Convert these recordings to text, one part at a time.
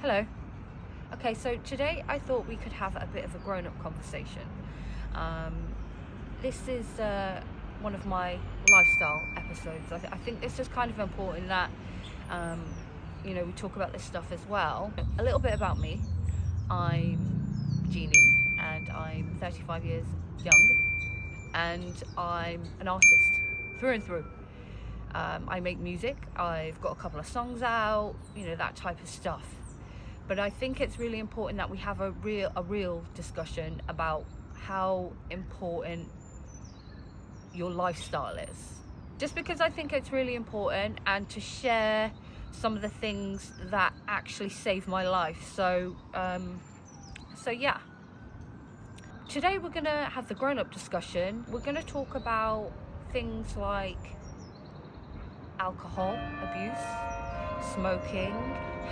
Hello. Okay, so today I thought we could have a bit of a grown-up conversation. Um, this is one of my lifestyle episodes. I think it's just kind of important that um, we talk about this stuff as well. A little bit about me. I'm Jeannie, and I'm 35 years young, and I'm an artist through and through. I make music. I've got a couple of songs out, that type of stuff. But I think it's really important that we have a real discussion about how important your lifestyle is. Just because I think it's really important, and to share some of the things that actually saved my life. So yeah. Today we're gonna have the grown-up discussion. We're gonna talk about things like alcohol abuse, smoking,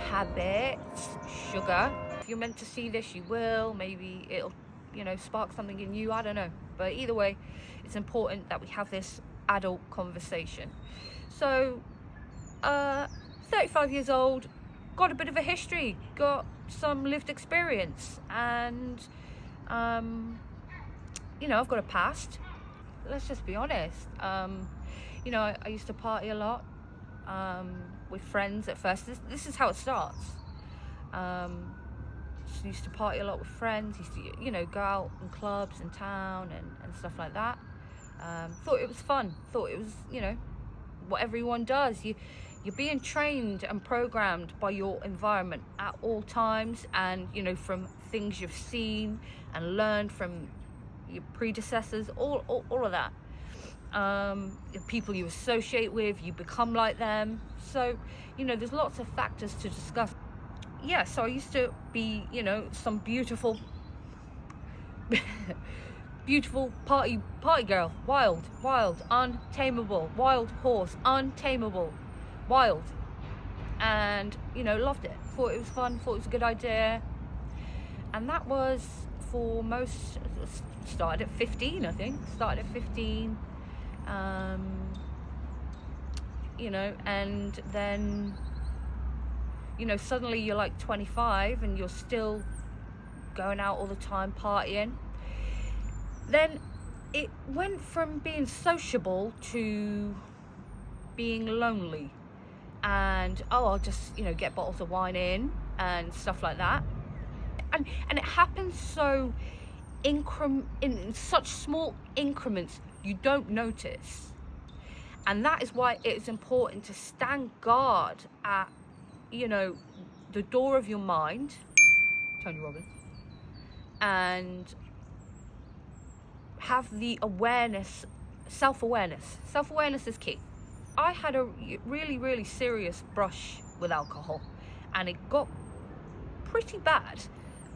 habits, sugar. If you're meant to see this, you will. Maybe it'll, spark something in you. I don't know. But either way, it's important that we have this adult conversation. So, 35 years old, got a bit of a history, got some lived experience, and, I've got a past. Let's just be honest. I used to party a lot with friends at first. This is how it starts. Used to party a lot with friends. Used to, go out in clubs in town and stuff like that. Thought it was fun. Thought it was, what everyone does. You're being trained and programmed by your environment at all times, and from things you've seen and learned from your predecessors, all of that. People you associate with, you become like them. So, there's lots of factors to discuss. Yeah, so I used to be, some beautiful party girl. Wild, untamable, wild horse, untamable, wild. And, loved it. Thought it was fun, thought it was a good idea. And that was started at 15, I think. Started at 15. And then, suddenly you're like 25 and you're still going out all the time, partying. Then it went from being sociable to being lonely, and I'll just, get bottles of wine in and stuff like that. And it happens so in such small increments, you don't notice. And that is why it is important to stand guard at, the door of your mind, Tony Robbins, and have the awareness, self-awareness. Self-awareness is key. I had a really serious brush with alcohol, and it got pretty bad,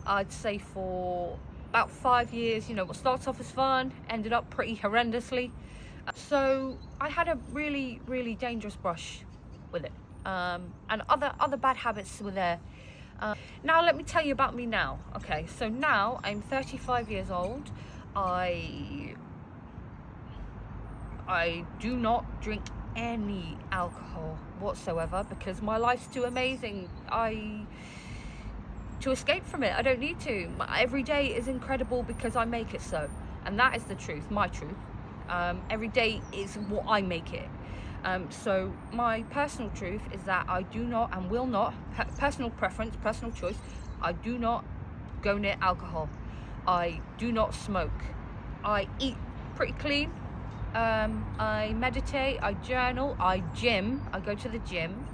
I'd say, for about 5 years. What starts off as fun ended up pretty horrendously. So I had a really dangerous brush with it, and other bad habits were there. Now let me tell you about me now. Okay, so now I'm 35 years old. I do not drink any alcohol whatsoever because my life's too amazing. To escape from it, I don't need to. Every day is incredible because I make it so, and that is the truth, my truth. Every day is what I make it. So my personal truth is that I do not and will not, personal preference, personal choice, I do not go near alcohol. I do not smoke. I eat pretty clean. I meditate, I journal, I gym, I go to the gym.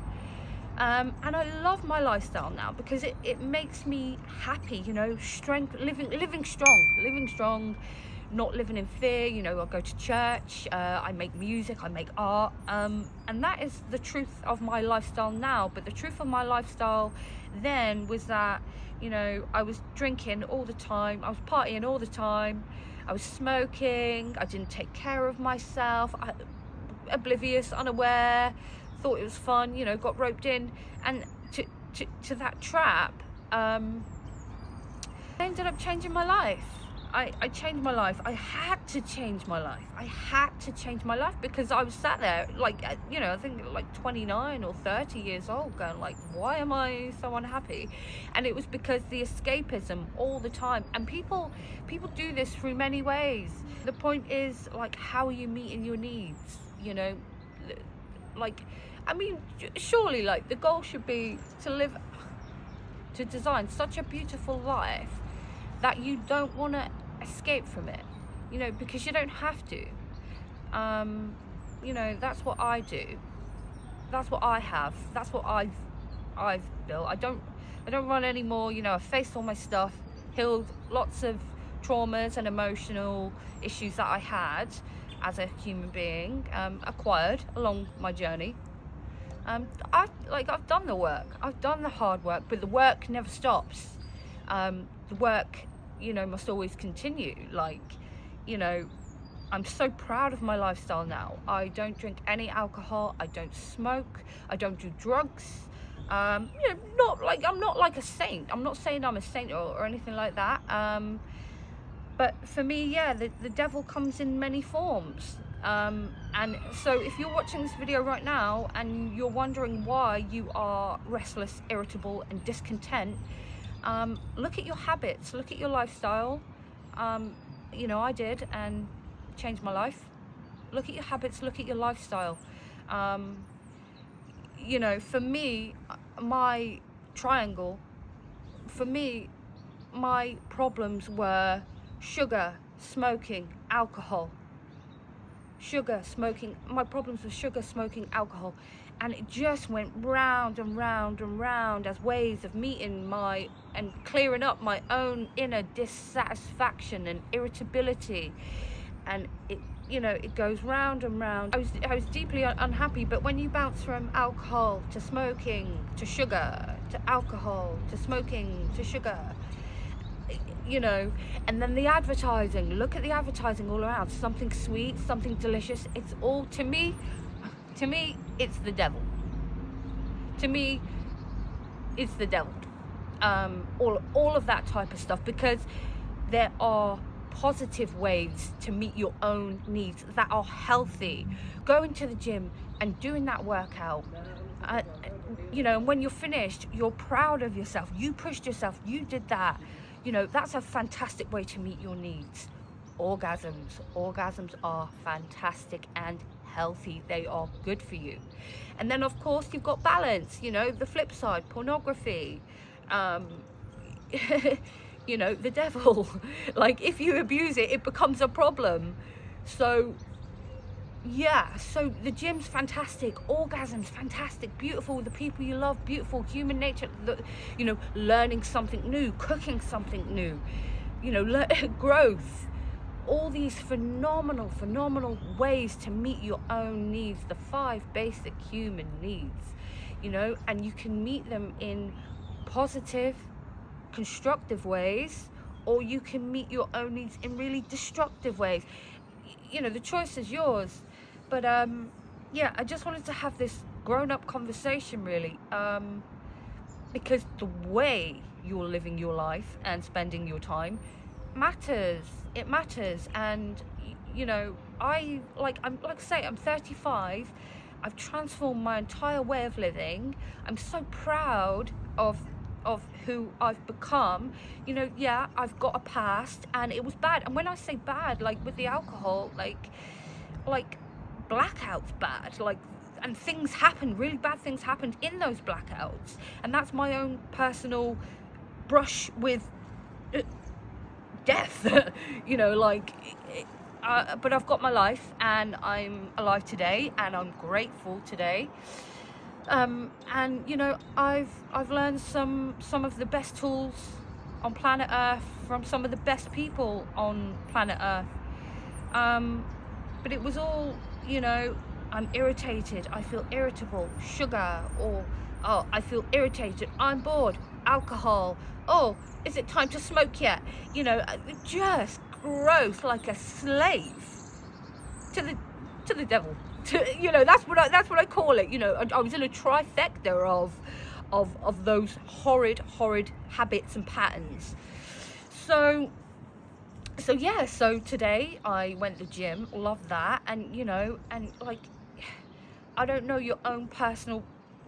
And I love my lifestyle now because it makes me happy, strength, living strong, not living in fear. I go to church, I make music, I make art, and that is the truth of my lifestyle now. But the truth of my lifestyle then was that, I was drinking all the time, I was partying all the time, I was smoking, I didn't take care of myself, oblivious, unaware, thought it was fun, got roped in, and to that trap. I ended up changing my life. I changed my life. I had to change my life. I had to change my life because I was sat there, like, you know, I think like 29 or 30 years old, going like, why am I so unhappy? And it was because the escapism all the time. And people do this through many ways. The point is, like, how are you meeting your needs? You know, like, I mean, surely, like, the goal should be to design such a beautiful life that you don't want to escape from it, you know, because you don't have to. You know, that's what I do. That's what I have. That's what I've built. I don't run anymore. You know, I've faced all my stuff, healed lots of traumas and emotional issues that I had as a human being, acquired along my journey. I've done the work. I've done the hard work, but the work never stops. The work, you know, must always continue. Like, you know, I'm so proud of my lifestyle now. I don't drink any alcohol. I don't smoke. I don't do drugs. You know, I'm not like a saint. I'm not saying I'm a saint or anything like that. But for me, yeah, the devil comes in many forms. And so if you're watching this video right now and you're wondering why you are restless, irritable and discontent, look at your habits, look at your lifestyle. You know, I did, and changed my life. Look at your habits, look at your lifestyle. You know, for me, my triangle, for me, my problems were sugar, smoking, alcohol. Sugar, smoking, my problems with sugar, smoking, alcohol. And it just went round and round and round as ways of meeting and clearing up my own inner dissatisfaction and irritability. And it, you know, it goes round and round. I was deeply unhappy, but when you bounce from alcohol to smoking to sugar to alcohol to smoking to sugar, you know, and then the advertising, look at the advertising all around, something sweet, something delicious. It's all, to me, it's the devil. To me, it's the devil. All of that type of stuff, because there are positive ways to meet your own needs that are healthy. Going to the gym and doing that workout, you know, and when you're finished, you're proud of yourself. You pushed yourself, you did that. You know, that's a fantastic way to meet your needs. Orgasms are fantastic and healthy. They are good for you. And then, of course, you've got balance, you know, the flip side, pornography, you know, the devil. Like, if you abuse it, it becomes a problem. So, yeah, so the gym's fantastic, orgasms fantastic, beautiful, the people you love, beautiful, human nature, you know, learning something new, cooking something new, you know, growth, all these phenomenal ways to meet your own needs, the 5 basic human needs, you know, and you can meet them in positive, constructive ways, or you can meet your own needs in really destructive ways. You know, the choice is yours. But yeah, I just wanted to have this grown-up conversation, really, because the way you're living your life and spending your time matters. It matters. And you know, I'm 35. I've transformed my entire way of living. I'm so proud of who I've become. You know, yeah, I've got a past and it was bad. And when I say bad, like with the alcohol, like blackouts bad, like, and things happened, really bad things happened in those blackouts, and that's my own personal brush with death. You know, like, but I've got my life and I'm alive today and I'm grateful today. And you know, I've learned some of the best tools on planet Earth from some of the best people on planet Earth. But it was all, you know, I'm irritated, I feel irritable, sugar, or oh, I feel irritated, I'm bored, alcohol, oh, is it time to smoke yet? You know, just growth like a slave to the devil. You know, that's what I call it. You know, I was in a trifecta of those horrid habits and patterns. So So yeah, so today I went to the gym, love that. And you know, and like, I don't know your own personal,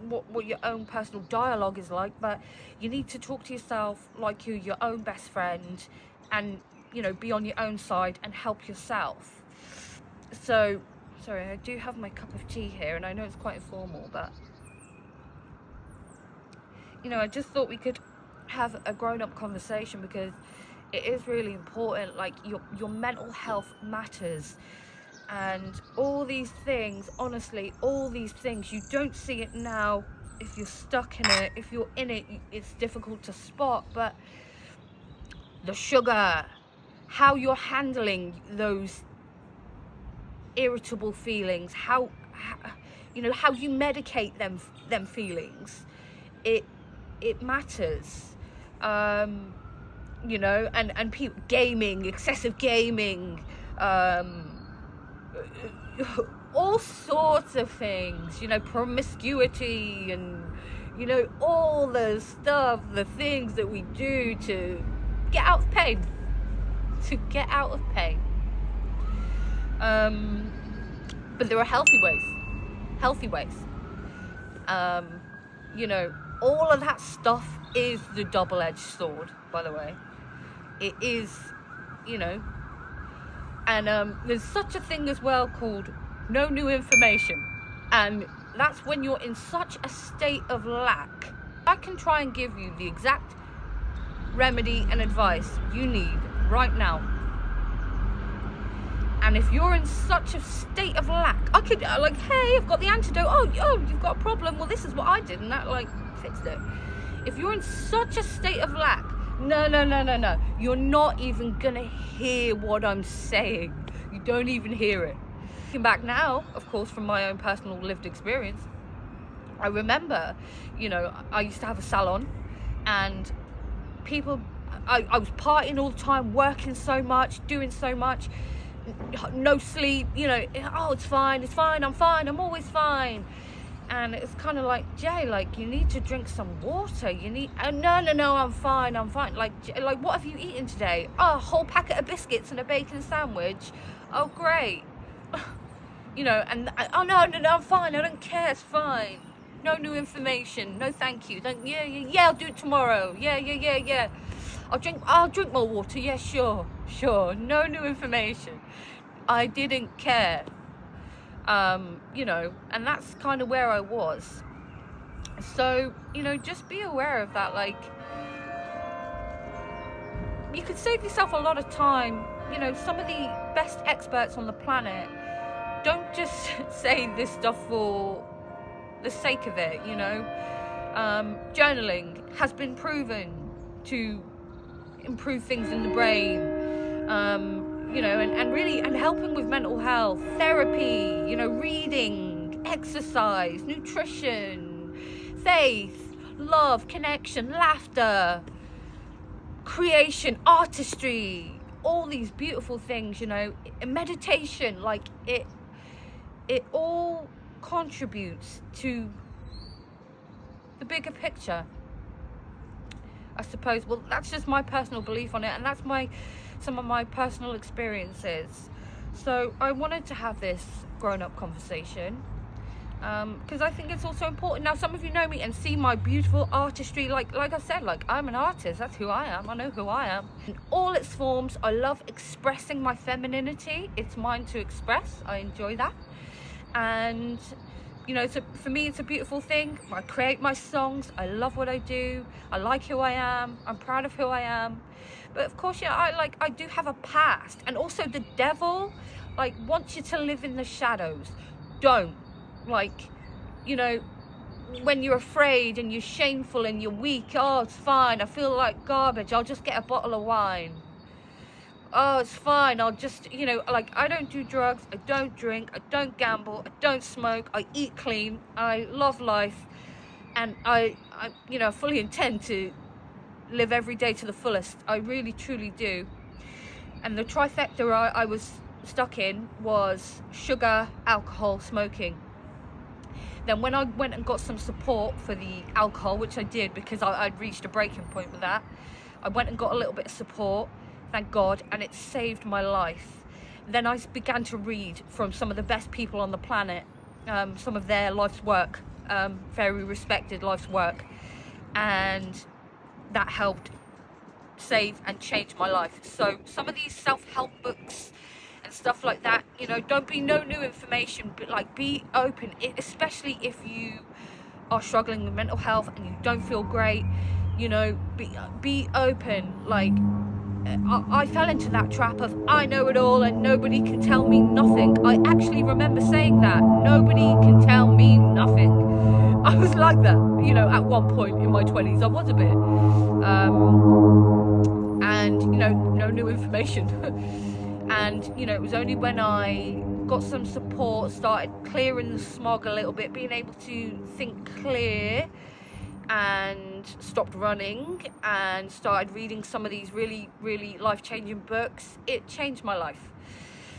what your own personal dialogue is like, but you need to talk to yourself like you're your own best friend, and you know, be on your own side and help yourself. So sorry, I do have my cup of tea here, and I know it's quite informal, but you know, I just thought we could have a grown-up conversation, because it is really important. Like, your mental health matters, and all these things, honestly, all these things, you don't see it now. If you're stuck in it, if you're in it, it's difficult to spot. But the sugar, how you're handling those irritable feelings, how you know, how you medicate them feelings, it matters. You know, and people gaming, excessive gaming, all sorts of things, you know, promiscuity, and you know, all the stuff, the things that we do to get out of pain, but there are healthy ways. You know, all of that stuff is the double-edged sword, by the way. It is, you know, and there's such a thing as well called no new information, and that's when you're in such a state of lack. I can try and give you the exact remedy and advice you need right now, and if you're in such a state of lack, I could like, hey, I've got the antidote. Oh, you've got a problem. Well, this is what I did, and that like fixed it. If you're in such a state of lack, no, you're not even gonna hear what I'm saying. You don't even hear it. Looking back now, of course, from my own personal lived experience, I remember, you know, I used to have a salon, and people, I was partying all the time, working so much, doing so much, no sleep, you know, oh, it's fine, I'm always fine. And it's kind of like, Jay, like, you need to drink some water. You need, oh, no, I'm fine. Like, what have you eaten today? Oh, a whole packet of biscuits and a bacon sandwich. Oh, great. You know, and, oh, no, I'm fine. I don't care. It's fine. No new information. No, thank you. Yeah, I'll do it tomorrow. Yeah. I'll drink more water. Yeah, sure. No new information. I didn't care. You know, and that's kind of where I was. So, you know, just be aware of that. Like, you could save yourself a lot of time. You know, some of the best experts on the planet don't just say this stuff for the sake of it, you know. Journaling has been proven to improve things in the brain. You know, and really, and helping with mental health, therapy, you know, reading, exercise, nutrition, faith, love, connection, laughter, creation, artistry, all these beautiful things, you know, meditation, like it all contributes to the bigger picture, I suppose. Well, that's just my personal belief on it, and that's some of my personal experiences. So I wanted to have this grown-up conversation, because I think it's also important. Now, some of you know me and see my beautiful artistry. Like I said, like, I'm an artist. That's who I am. I know who I am in all its forms. I love expressing my femininity. It's mine to express. I enjoy that. And you know, for me, it's a beautiful thing. I create my songs. I love what I do. I like who I am. I'm proud of who I am. But of course, yeah, I do have a past. And also the devil, like, wants you to live in the shadows. Don't. Like, you know, when you're afraid and you're shameful and you're weak, oh, it's fine. I feel like garbage. I'll just get a bottle of wine. Oh, it's fine. I'll just, you know, like, I don't do drugs. I don't drink. I don't gamble. I don't smoke. I eat clean. I love life. And I you know, fully intend to live every day to the fullest. I really, truly do. And the trifecta I was stuck in was sugar, alcohol, smoking. Then when I went and got some support for the alcohol, which I did because I'd reached a breaking point with that, I went and got a little bit of support. thank God, and it saved my life. Then I began to read from some of the best people on the planet, some of their life's work, very respected life's work, and that helped save and change my life. So some of these self-help books and stuff like that, you know, don't be no new information, but like be open, especially if you are struggling with mental health and you don't feel great, you know, be open. Like I fell into that trap of I know it all and nobody can tell me nothing. I actually remember saying that, nobody can tell me nothing. I was like that, you know, at one point in my 20s. I was a bit and you know, no new information. And you know, it was only when I got some support, started clearing the smog a little bit, being able to think clear, and stopped running and started reading some of these really, really life-changing books. It changed my life.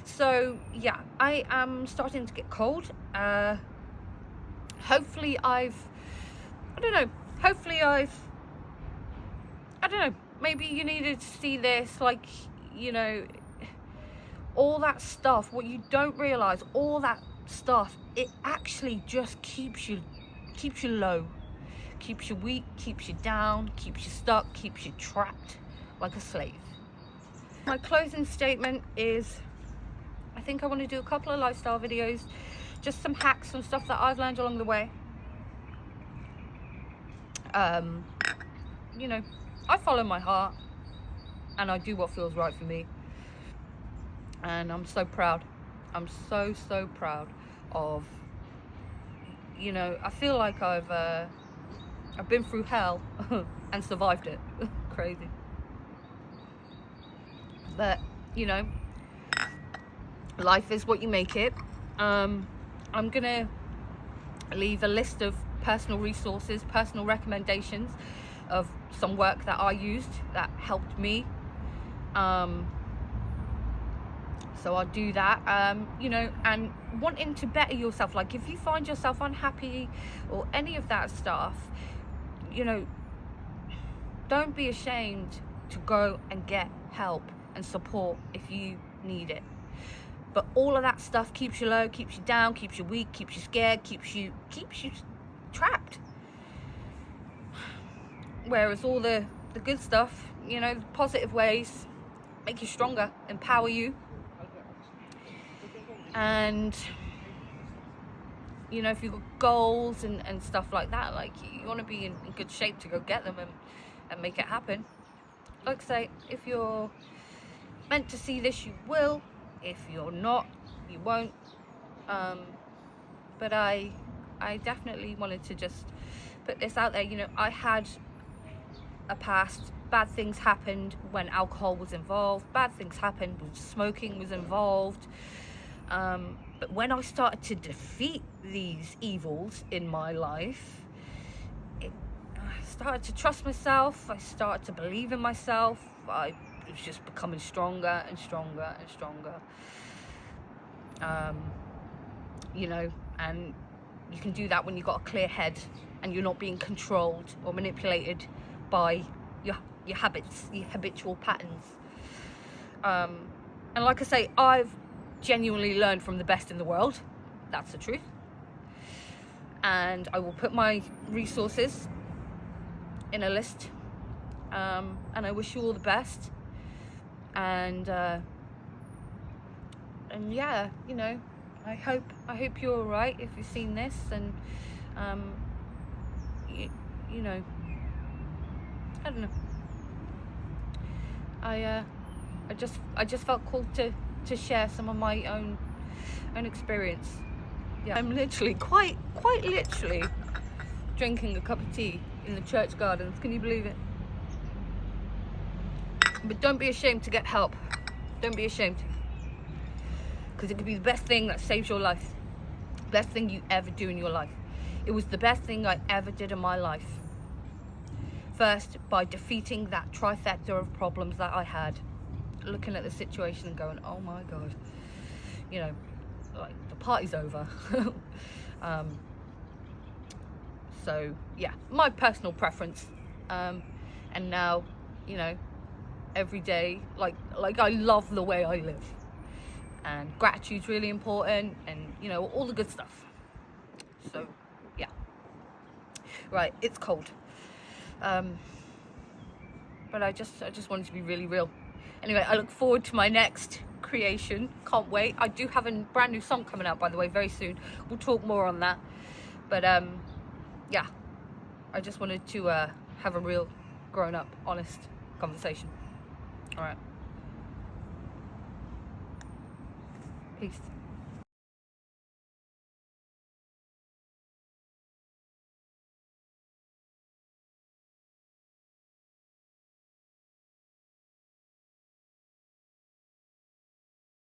So yeah, I am starting to get cold. Hopefully I don't know, maybe you needed to see this, like, you know, all that stuff, what you don't realize, all that stuff, it actually just keeps you low, keeps you weak, keeps you down, keeps you stuck, keeps you trapped like a slave. My closing statement is, I think I want to do a couple of lifestyle videos, just some hacks, some stuff that I've learned along the way. You know, I follow my heart and I do what feels right for me. And I'm so proud. I'm so proud of, you know, I feel like I've been through hell and survived it. Crazy. But, you know, life is what you make it. I'm gonna leave a list of personal resources, personal recommendations of some work that I used that helped me. So I'll do that, you know, and wanting to better yourself. Like if you find yourself unhappy or any of that stuff, you know, don't be ashamed to go and get help and support if you need it. But all of that stuff keeps you low, keeps you down, keeps you weak, keeps you scared, keeps you trapped. Whereas all the good stuff, you know, the positive ways, make you stronger, empower you. And, you know, if you've got goals and stuff like that, like you want to be in good shape to go get them and make it happen. Like I say, if you're meant to see this, you will. If you're not, you won't. But I definitely wanted to just put this out there. You know, I had a past. Bad things happened when alcohol was involved. Bad things happened when smoking was involved. But when I started to defeat these evils in my life, I started to trust myself. I started to believe in myself. I was just becoming stronger and stronger and stronger. You know, and you can do that when you've got a clear head and you're not being controlled or manipulated by your habits, your habitual patterns. And like I say, I've genuinely learned from the best in the world. That's the truth. And I will put my resources in a list. And I wish you all the best. And yeah, you know, I hope you're all right if you've seen this. And you know, I don't know. I just felt called to share some of my own experience. Yeah, I'm literally quite literally drinking a cup of tea in the church gardens. Can you believe it? But don't be ashamed to get help. Don't be ashamed, because it could be the best thing that saves your life. Best thing you ever do in your life. It was the best thing I ever did in my life. First, by defeating that trifecta of problems that I had, looking at the situation and going, oh my God, you know, like the party's over. So yeah, my personal preference. And now, you know, every day. Like I love the way I live, and gratitude's really important, and you know, all the good stuff. So yeah, right, it's cold, but I just wanted to be really real. Anyway, I look forward to my next creation. Can't wait. I do have a brand new song coming out, by the way, very soon. We'll talk more on that. But yeah, I just wanted to have a real grown-up, honest conversation. All right. Peace.